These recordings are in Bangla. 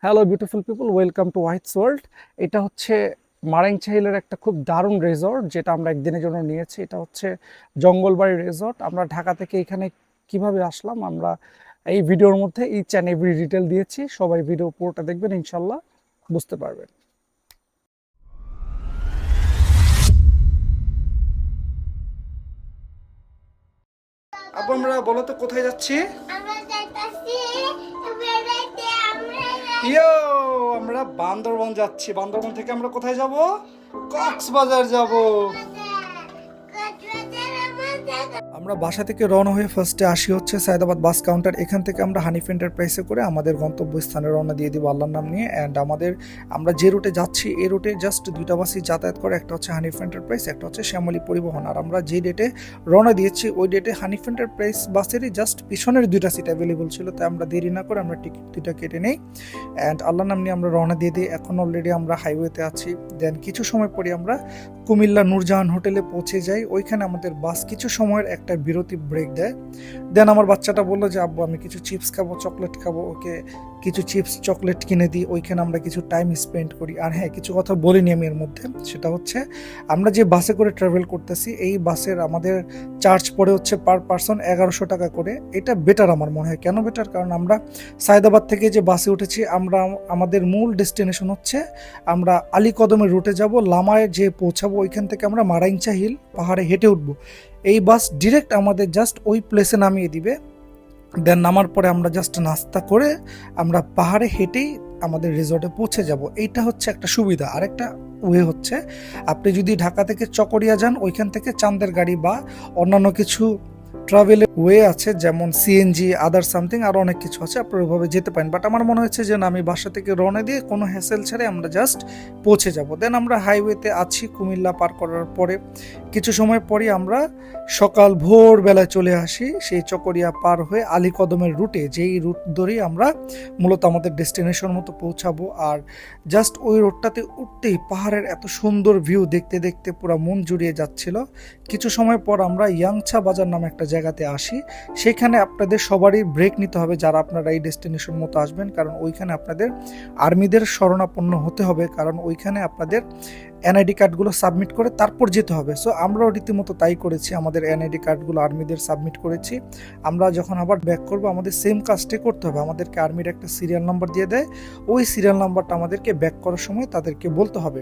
Hello beautiful people, welcome to whites world. এটা হচ্ছে মারাংচা হিলের একটা খুব দারুণ রিসর্ট, যেটা আমরা একদিনের জন্য নিয়েছি। এটা হচ্ছে জঙ্গলবাড়ি রিসর্ট। আমরা ঢাকা থেকে এখানে কিভাবে আসলাম, আমরা এই ভিডিওর মধ্যে ইচ অ্যান্ড এভরি ডিটেল দিয়েছি। সবাই ভিডিও পুরোটা দেখবেন, ইনশাল্লাহ বুঝতে পারবেন। আপু, আমরা বলো তো কোথায় যাচ্ছি? আমরা যাইতাছি বেড়াইতে ইয়ো, আমরা বান্দরবন যাচ্ছি। বান্দরবন থেকে আমরা কোথায় যাব? কক্সবাজার যাব। আমরা বাসা থেকে রওনা হয়ে ফার্স্টে আসি হচ্ছে সায়দাবাদ বাস কাউন্টার। এখান থেকে আমরা হানিফ এন্টারপ্রাইসে করে আমাদের গন্তব্যস্থানে রওনা দিয়ে দিব আল্লাহর নাম নিয়ে। অ্যান্ড আমরা যে রুটে যাচ্ছি এই রুটে জাস্ট দুইটা বাসই যাতায়াত করে, একটা হচ্ছে হানিফ এন্টারপ্রাইস, একটা হচ্ছে শ্যামলী পরিবহন। আর আমরা যে ডেটে রওনা দিয়েছি ওই ডেটে হানিফ এন্টারপ্রাইস বাসেরই জাস্ট পিছনের দুইটা সিট অ্যাভেলেবল ছিল, তাই আমরা দেরি না করে আমরা টিকিট দুইটা কেটে নেই। অ্যান্ড আল্লাহর নাম নিয়ে আমরা রওনা দিয়ে দিই। এখন অলরেডি আমরা হাইওয়েতে আছি। দেন কিছু সময় পরে আমরা কুমিল্লা নূরজাহান হোটেলে পৌঁছে যাই। ওইখানে আমাদের বাস কিছু সময়ের একটা বিরতি ব্রেক দেয়। দেন আমার বাচ্চাটা বললো যে আব্বু আমি কিছু চিপস খাবো, চকলেট খাবো। ওকে কিছু চিপস চকলেট কিনে দিই। ওইখানে আমরা কিছু টাইম স্পেন্ড করি। আর হ্যাঁ, কিছু কথা বলিনি আমি এর মধ্যে, সেটা হচ্ছে আমরা যে বাসে করে ট্রাভেল করতেছি এই বাসের আমাদের চার্জ পড়ে হচ্ছে পার পারসন 1100 টাকা করে। এটা বেটার আমার মনে হয়। কেন বেটার? কারণ আমরা সায়দাবাদ থেকে যে বাসে উঠেছি, আমাদের মূল ডেস্টিনেশন হচ্ছে আমরা আলী কদমের রুটে যাব, লামায় যে পৌঁছাবো ওইখান থেকে আমরা মারাংচা হিল পাহাড়ে হেঁটে উঠবো। এই বাস ডিরেক্ট আমাদের জাস্ট ওই প্লেসে নামিয়ে দিবে। দেন নামার পরে আমরা জাস্ট নাস্তা করে আমরা পাহাড়ে হেঁটেই আমাদের রিসর্টে পৌঁছে যাব। এইটা হচ্ছে একটা সুবিধা। আরেকটা ওয়ে হচ্ছে আপনি যদি ঢাকা থেকে চকরিয়া যান, ওইখান থেকে চান্দের গাড়ি বা অন্যান্য কিছু ট্রাভেলের ওয়ে আছে, যেমন সিএনজি, আদার সামথিং, আরও অনেক কিছু আছে, আপনার ওইভাবে যেতে পারেন। বাট আমার মনে হচ্ছে যে না, আমি বাসা থেকে রওনা দিয়ে কোনো হ্যাসেল ছাড়াই আমরা জাস্ট পৌঁছে যাব। দেন আমরা হাইওয়েতে আছি। কুমিল্লা পার করার পরে কিছু সময় পরে আমরা সকাল ভোরবেলায় চলে আসি সেই চকরিয়া পার হয়ে আলী কদমের রুটে, যেই রুট ধরেই আমরা মূলত আমাদের ডেস্টিনেশন মতো পৌঁছাবো। আর জাস্ট ওই রোডটাতে উঠতেই পাহাড়ের এত সুন্দর ভিউ দেখতে দেখতে পুরো মন জুড়িয়ে যাচ্ছিল। কিছু সময় পর আমরা ইয়াংছা বাজার নামে একটা জায়গাতে আসি। সেখানে আপনাদের সবারই ব্রেক নিতে হবে যারা আপনারা এই ডেস্টিনেশন মতো আসবেন, কারণ ওইখানে আপনাদের আর্মিদের শরণাপন্ন হতে হবে, কারণ ওইখানে আপনাদের এনআইডি কার্ডগুলো সাবমিট করে তারপর যেতে হবে। সো আমরাও রীতিমতো তাই করেছি, আমাদের এনআইডি কার্ডগুলো আর্মিদের সাবমিট করেছি। আমরা যখন আবার ব্যাক করবো আমাদের সেম কাজটাই করতে হবে। আমাদেরকে আর্মির একটা সিরিয়াল নাম্বার দিয়ে দেয়, ওই সিরিয়াল নাম্বারটা আমাদেরকে ব্যাক করার সময় তাদেরকে বলতে হবে।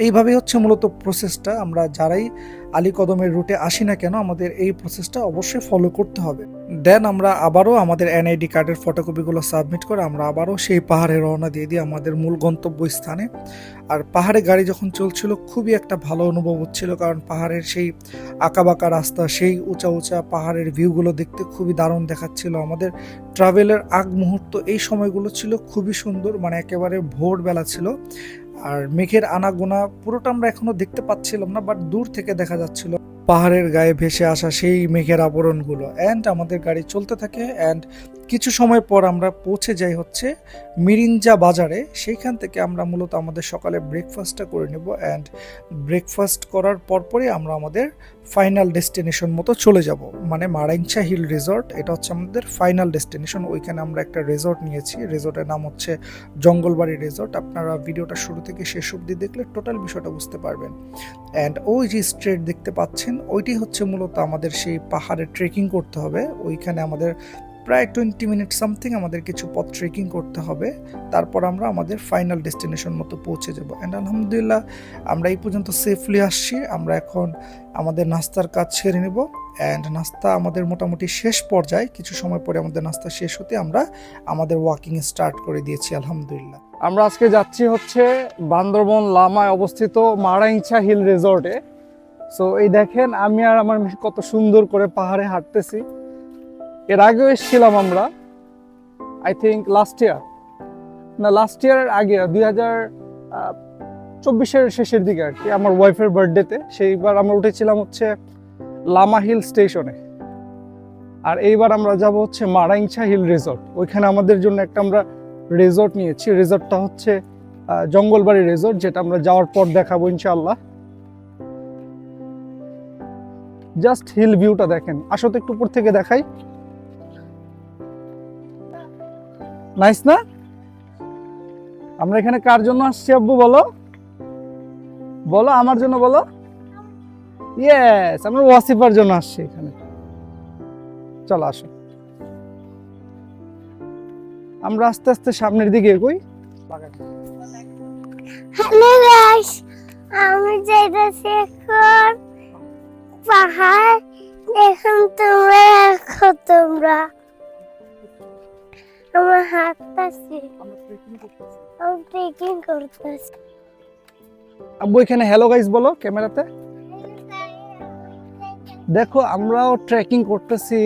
এইভাবেই হচ্ছে মূলত প্রসেসটা। আমরা যারাই আলী কদমের রুটে আসি না কেন, আমাদের এই প্রসেসটা অবশ্যই ফলো করতে হবে। দেন আমরা আবারও আমাদের এনআইডি কার্ডের ফটোকপিগুলো সাবমিট করে আমরা আবারও সেই পাহাড়ে রওনা দিয়ে দিই আমাদের মূল গন্তব্যস্থানে। আর পাহাড়ে গাড়ি যখন চলছিল খুবই একটা ভালো অনুভব হচ্ছিল, কারণ পাহাড়ের সেই আঁকাবাঁকা রাস্তা, সেই উঁচা উঁচা পাহাড়ের ভিউগুলো দেখতে খুবই দারুণ দেখাচ্ছিল। আমাদের ট্রাভেলের আগ মুহূর্ত এই সময়গুলো ছিল খুবই সুন্দর, মানে একেবারে ভোরবেলা ছিল। আর মেঘের আনাগোনা পুরোটা আমরা এখনো দেখতে পাচ্ছিলাম না, বাট দূর থেকে দেখা যাচ্ছিল পাহাড়ের গায়ে ভেসে আসা সেই মেঘের আবরণগুলো। অ্যান্ড আমাদের গাড়ি চলতে থাকে। অ্যান্ড কিছু সময় পর আমরা পৌঁছে যাই হচ্ছে মিরিঞ্জা বাজারে। সেইখান থেকে আমরা মূলত আমাদের সকালে ব্রেকফাস্টটা করে নেব। অ্যান্ড ব্রেকফাস্ট করার পরপরই আমরা আমাদের ফাইনাল ডেস্টিনেশন মতো চলে যাব, মানে মারাংচা হিল রিসর্ট। এটা হচ্ছে আমাদের ফাইনাল ডেস্টিনেশন। ওইখানে আমরা একটা রিসর্ট নিয়েছি, রিসর্টের নাম হচ্ছে জঙ্গলবাড়ি রিসর্ট। আপনারা ভিডিওটা শুরু থেকে শেষ অবধি দেখলে টোটাল বিষয়টা বুঝতে পারবেন। অ্যান্ড ওই যে স্ট্রেট দেখতে পাচ্ছেন ওইটি হচ্ছে মূলত আমাদের সেই পাহাড়ে ট্রেকিং করতে হবে। ওইখানে আমাদের প্রায় 20 মিনিট সামথিং আমাদের কিছু পথ ট্রেকিং করতে হবে। তারপর আমরা আমাদের ফাইনাল ডেস্টিনেশন মতো পৌঁছে যাব। অ্যান্ড আলহামদুলিল্লাহ আমরা এই পর্যন্ত সেফলি আসছি। আমরা এখন আমাদের নাস্তার কাজ সেরে নেব। অ্যান্ড নাস্তা আমাদের মোটামুটি শেষ পর্যায়ে, কিছু সময় পরে আমাদের নাস্তা শেষ হতে আমরা আমাদের ওয়াকিং স্টার্ট করে দিয়েছি আলহামদুলিল্লাহ। আমরা আজকে যাচ্ছি হচ্ছে বান্দরবন লামায় অবস্থিত মারাংচা হিল রিসর্টে। সো এই দেখেন আমি আর আমার মেয়ে কত সুন্দর করে পাহাড়ে হাঁটতেছি। এর আগেও এসেছিলাম আমরা, আই থিঙ্ক লাস্ট ইয়ারের আগে 2024-এর শেষের দিকে আর কি, আমার ওয়াইফের বার্থডেতে। সেইবার আমরা উঠেছিলাম হচ্ছে লামা হিল স্টেশনে। আর এইবার আমরা যাব হচ্ছে মারাংচা হিল রিসর্ট। ওইখানে আমাদের জন্য একটা আমরা রিসর্ট নিয়েছি। রিসর্টটা হচ্ছে জঙ্গলবাড়ি রিসর্ট, যেটা আমরা যাওয়ার পর দেখাবো ইনশাআল্লাহ। জাস্ট হিল ভিউটা দেখেন। আসো তো একটু উপর থেকে দেখাই। নাইস না? আমরা এখানে কার জন্য আসছি আব্বু বলো? বলো আমার জন্য বলো। ইয়েস, আমরা ওয়াসিফার জন্য আসছি এখানে। চলো আসো, আমরা আস্তে আস্তে সামনের দিকে এগোই। হ্যালো গাইস, আমি যাইতেছি এখন পাহাড়। দেখুন তোমরা, দেখো তোমরা আমার হাঁটতেছি, আমি ট্রেকিং করতেছি। আব্বু এখানে হ্যালো গাইস বলো ক্যামেরাতে। দেখো আমরাও ট্রেকিং করতেছি।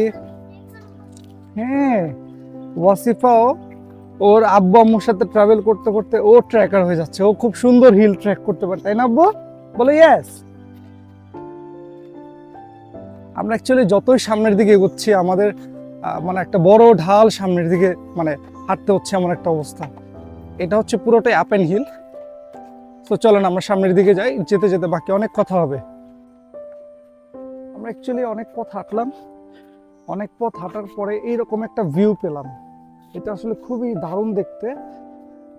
হ্যাঁ, ওয়াসিফাও ওর আব্বু আম্মুর সাথে ট্রাভেল করতে করতে ও ট্রেকার হয়ে যাচ্ছে। ও খুব সুন্দর হিল ট্রেক করতে পারে, তাই না আব্বু? বলো ইয়েস। আমরা অ্যাকচুয়ালি যতই সামনের দিকে এগোচ্ছি আমাদের মানে একটা বড় ঢাল সামনের দিকে মানে হাঁটতে হচ্ছে এমন একটা অবস্থা। এটা হচ্ছে পুরোটাই আপ অ্যান্ড হিল। তো চলেন আমরা সামনের দিকে যাই, যেতে যেতে বাকি অনেক কথা হবে। আমরা অ্যাকচুয়ালি অনেক পথ হাঁটলাম, অনেক পথ হাঁটার পরে এইরকম একটা ভিউ পেলাম। এটা আসলে খুবই দারুণ দেখতে,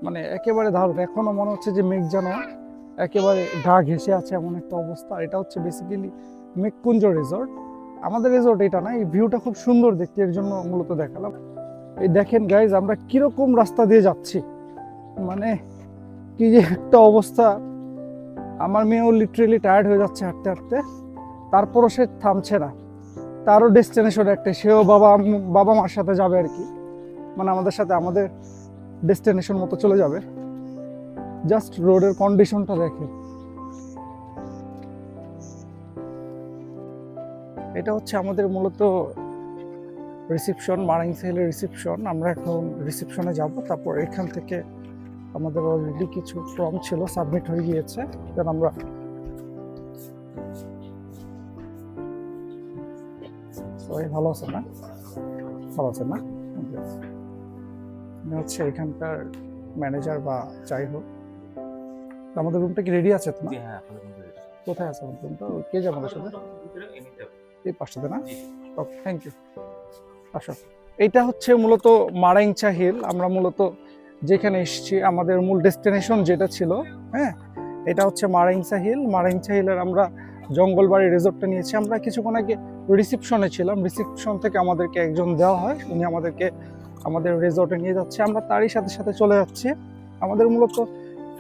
মানে একেবারে দারুণ। এখনো মনে হচ্ছে যে মেঘ যেন একেবারে গা ঘেঁষে আছে এমন একটা অবস্থা। এটা হচ্ছে বেসিক্যালি মেঘকুঞ্জ রিসর্ট। আমাদের রিসর্ট এটা না, এই ভিউটা খুব সুন্দর দেখতে, এর জন্য মূলত দেখালাম। এই দেখেন গাইজ আমরা কিরকম রাস্তা দিয়ে যাচ্ছি, মানে কি যে একটা অবস্থা। আমার মেয়েও লিটারেলি টায়ার্ড হয়ে যাচ্ছে হাঁটতে হাঁটতে, তারপরও সে থামছে না। তারও ডেস্টিনেশন একটা, সেও বাবা মার সাথে যাবে আর কি, মানে আমাদের সাথে আমাদের ডেস্টিনেশন মতো চলে যাবে। জাস্ট রোডের কন্ডিশনটা দেখে। এটা হচ্ছে আমাদের মূলত রিসেপশন, মারাংসাহিলের রিসেপশন। আমরা এখন রিসেপশনে যাব, তারপর এখান থেকে আমাদের অলরেডি কিছু ফর্ম ছিল, সাবমিট হয়ে গিয়েছে। দেন আমরা সবাই ভালো আছেন না? ভালো আছেন না? হচ্ছে এখানকার ম্যানেজার বা যাই হোক। আমাদের রুমটা কি রেডি আছে তো না? কোথায় আছে আমাদের রুমটা? কে যাবে আমাদের সাথে? এই পাশটাতে না? ওকে, থ্যাংক ইউ। আসো, এইটা হচ্ছে মূলত মারাংচা হিল। আমরা মূলত যেখানে এসেছি, আমাদের মূল ডেস্টিনেশন যেটা ছিল, হ্যাঁ, এটা হচ্ছে মারাংচা হিল। মারাংচা হিলের আমরা জঙ্গলবাড়ি রিসোর্টটা নিয়েছি। আমরা কিছুক্ষণ আগে রিসেপশনে ছিলাম, রিসেপশন থেকে আমাদেরকে একজন দেওয়া হয়, উনি আমাদেরকে আমাদের রিসোর্টে নিয়ে যাচ্ছে। আমরা তারই সাথে সাথে চলে যাচ্ছি। আমাদের মূলত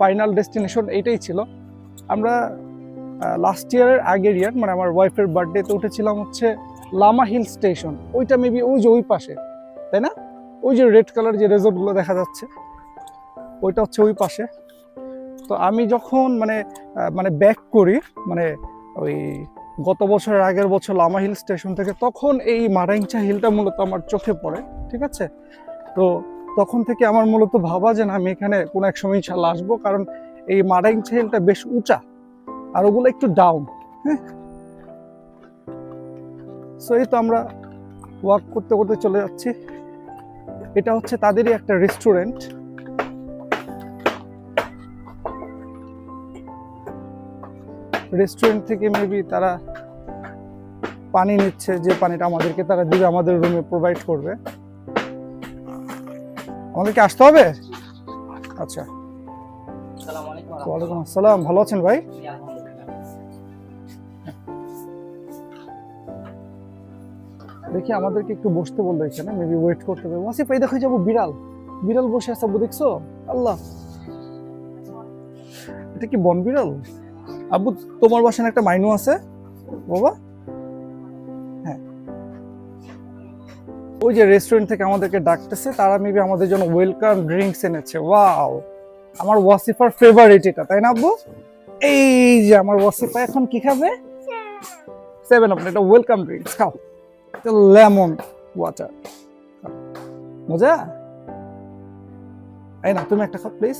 ফাইনাল ডেস্টিনেশন এইটাই ছিল। আমরা লাস্ট ইয়ারের আগের ইয়ার, মানে আমার ওয়াইফের বার্থডেতে উঠেছিলাম হচ্ছে লামা হিল স্টেশন। ওইটা মেবি ওই যে ওই পাশে, তাই না? ওই যে রেড কালার যে রিসোর্টগুলো দেখা যাচ্ছে, ওইটা হচ্ছে ওই পাশে। তো আমি যখন মানে ব্যাক করি, মানে ওই গত বছরের আগের বছর লামা হিল স্টেশন থেকে, তখন এই মারাংচা হিলটা মূলত আমার চোখে পড়ে, ঠিক আছে? তো তখন থেকে আমার মূলত ভাবা যে না, আমি এখানে কোনো এক সময় ইনশাল্লাহ আসবো, কারণ এই মারাংচা হিলটা বেশ উঁচা আর ওগুলো একটু ডাউন। হ্যাঁ, সো এই তো আমরা ওয়াক করতে করতে চলে যাচ্ছি। এটা হচ্ছে তাদেরই একটা রেস্টুরেন্ট। রেস্টুরেন্ট থেকে মেবি তারা পানি নিচ্ছে, যে পানিটা আমাদেরকে তারা দিবে, আমাদের রুমে প্রোভাইড করবে। আমাদেরকে আসতে হবে? আচ্ছা, ওয়ালাইকুম আসসালাম। ভালো আছেন ভাই? দেখি আমাদেরকে একটু বসতে বললো এখানে, মেবি ওয়েট করতে হবে। ওয়াসিফ, এই দেখো যাবো বিড়াল, বিড়াল বসে আছে, আব্বু দেখছো? আল্লাহ, এটা কি বন বিড়াল? আব্বু তোমার বাসায় একটা মাইনু আছে বাবা? হ্যাঁ, ওই যে রেস্টুরেন্ট থেকে আমাদেরকে ডাকতেছে, তারা মেবি আমাদের জন্য ওয়েলকাম ড্রিঙ্কস এনেছে। ওয়াও, আমার ওয়াসিফার ফেভারিট এটা, তাই না আব্বু? এই যে আমার ওয়াসিফা এখন কি খাবে? 7 আপ। এটা ওয়েলকাম ড্রিঙ্কস, খাও। লেমন ওয়াটার, মজা। এই না, তুমি একটা খাও প্লিজ।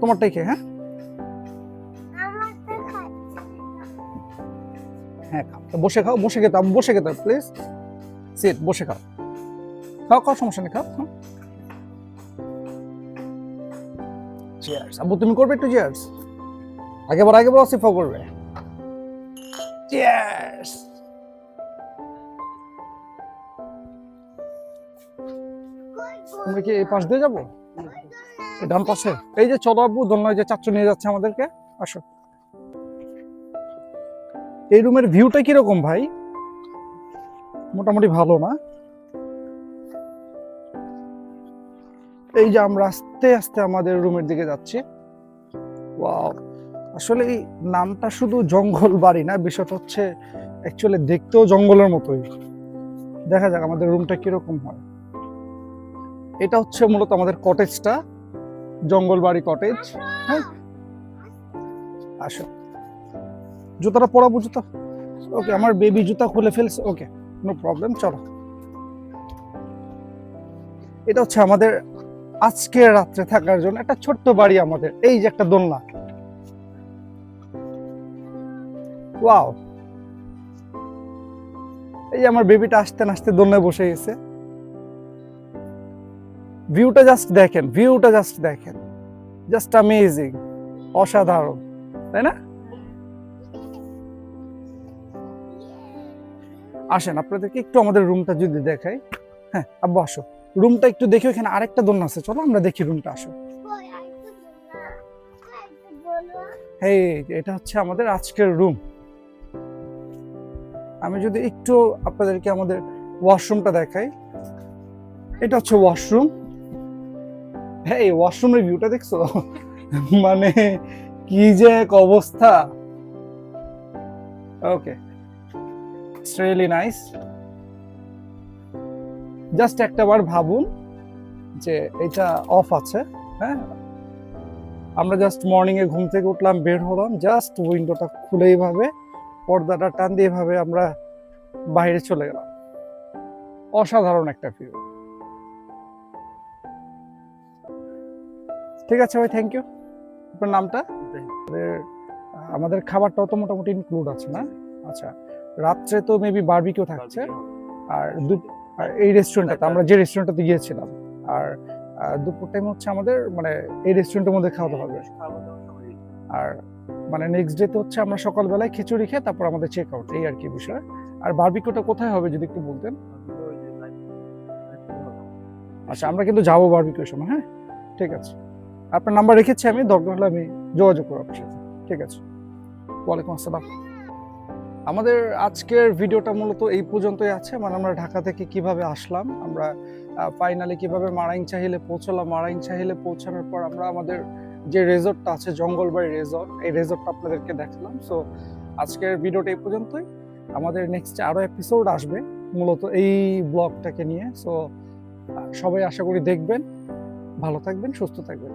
তোমারটাই খেয়ে। হ্যাঁ হ্যাঁ, খাও। বসে খাও, বসে খেতে, বসে খেতে প্লিজ। সিট, বসে খাও, খাও খাও, সমস্যা নেই, খাও। চিয়ার্স। আব্বু তুমি করবে একটু চিয়ার্স? আগে বড় আসিফা করবে। চিয়ার্স। কই গো? আমরা কি এই পাশ দিয়ে যাবো, এই ডান পাশে? এই যে চলো আব্বু, দোলনায় যে চাচ্চু নিয়ে যাচ্ছে আমাদেরকে, আসো। এই রুমের ভিউটা কিরকম ভাই? মোটামুটি ভালো না? এই যে আমরা আস্তে আস্তে আমাদের রুমের দিকে যাচ্ছি। ওয়াও, আসলে এই নামটা শুধু জঙ্গল বাড়ি না, বিষয়টা হচ্ছে অ্যাকচুয়ালি দেখতেও জঙ্গলের মতোই। দেখা যাক আমাদের রুমটা কিরকম হয়। এটা হচ্ছে মূলত আমাদের কটেজটা, জঙ্গল বাড়ি কটেজ। হ্যাঁ, আসো। জুতাটা পরাবো, জুতা? ওকে, আমার বেবি জুতা খুলে ফেলছে। ওকে, নো প্রবলেম, চলো। এটা হচ্ছে আমাদের আজকে রাত্রে থাকার জন্য একটা ছোট্ট বাড়ি আমাদের। এই যে একটা দোলনা, ওয়াও। এই যে আমার বেবিটা আসতে আসতে দোলনায় বসে গেছে। ভিউটা জাস্ট দেখেন, ভিউটা জাস্ট দেখেন, জাস্ট অ্যামেজিং, অসাধারণ, তাই না? আসেন আপনাদেরকে একটু আমাদের রুমটা যদি দেখাই। হ্যাঁ আব্বু আসো, রুমটা একটু দেখি। এখানে আরেকটা দোলনা আছে, চলো আমরা দেখি রুমটা, আসো। এই এটা হচ্ছে আমাদের আজকের রুম। আমি যদি একটু আপনাদেরকে আমাদের ওয়াশরুমটা দেখাই, এটা হচ্ছে ওয়াশরুম। হ্যাঁ, এই ওয়াশরুমের ভিউটা দেখছো? মানে কি যে এক অবস্থা। ওকে, ইটস রিয়েলি নাইস। জাস্ট একটাবার ভাবুন যে এটা অফ আছে। হ্যাঁ, আমরা জাস্ট মর্নিং এ ঘুম থেকে উঠলাম, বের হলাম, জাস্ট উইন্ডোটা খুলে এইভাবে, পর্দাটা টান দিয়ে এইভাবে আমরা বাইরে চলে গেলাম। অসাধারণ একটা ভিউ। ঠিক আছে ভাই, থ্যাংক ইউ। আপনার নামটা? আমাদের খাবারটাও তো মোটামুটি ইনক্লুড আছে না? আচ্ছা, রাত্রে তো মেবি বারবিকিউ থাকছে। আর এই রেস্টুরেন্টটাতে, আমরা যে রেস্টুরেন্টটাতে গিয়েছিলাম, আর দুপুর টাইম হচ্ছে আমাদের মানে এই রেস্টুরেন্টের মধ্যে খাওয়া হবে। আর মানে নেক্সট ডে তো হচ্ছে আমরা সকালবেলায় খিচুড়ি খেয়ে তারপর আমাদের চেক আউট, এই আর কি বিষয়। আর বারবিকিউটা কোথায় হবে যদি একটু বলতেন? আচ্ছা, আমরা কিন্তু যাবো বারবিকিউর সময়। হ্যাঁ, ঠিক আছে। আপনার নাম্বার রেখেছি আমি, দরকার হলে আমি যোগাযোগ করবো আপনার সাথে। ঠিক আছে, ওয়ালাইকুম আসসালাম। আমাদের আজকের ভিডিওটা মূলত এই পর্যন্তই আছে। মানে আমরা ঢাকা থেকে কিভাবে আসলাম, আমরা ফাইনালি কিভাবে মারাইং চাহিলে পৌঁছলাম, মারাইং চাহিলে পৌঁছানোর পর আমরা আমাদের যে রেজর্টটা আছে, জঙ্গলবাড়ি রেজর্ট, এই রেজর্টটা আপনাদেরকে দেখালাম। সো আজকের ভিডিওটা এই পর্যন্তই। আমাদের নেক্সট আরো এপিসোড আসবে মূলত এই ব্লগটাকে নিয়ে। সো সবাই আশা করি দেখবেন। ভালো থাকবেন, সুস্থ থাকবেন।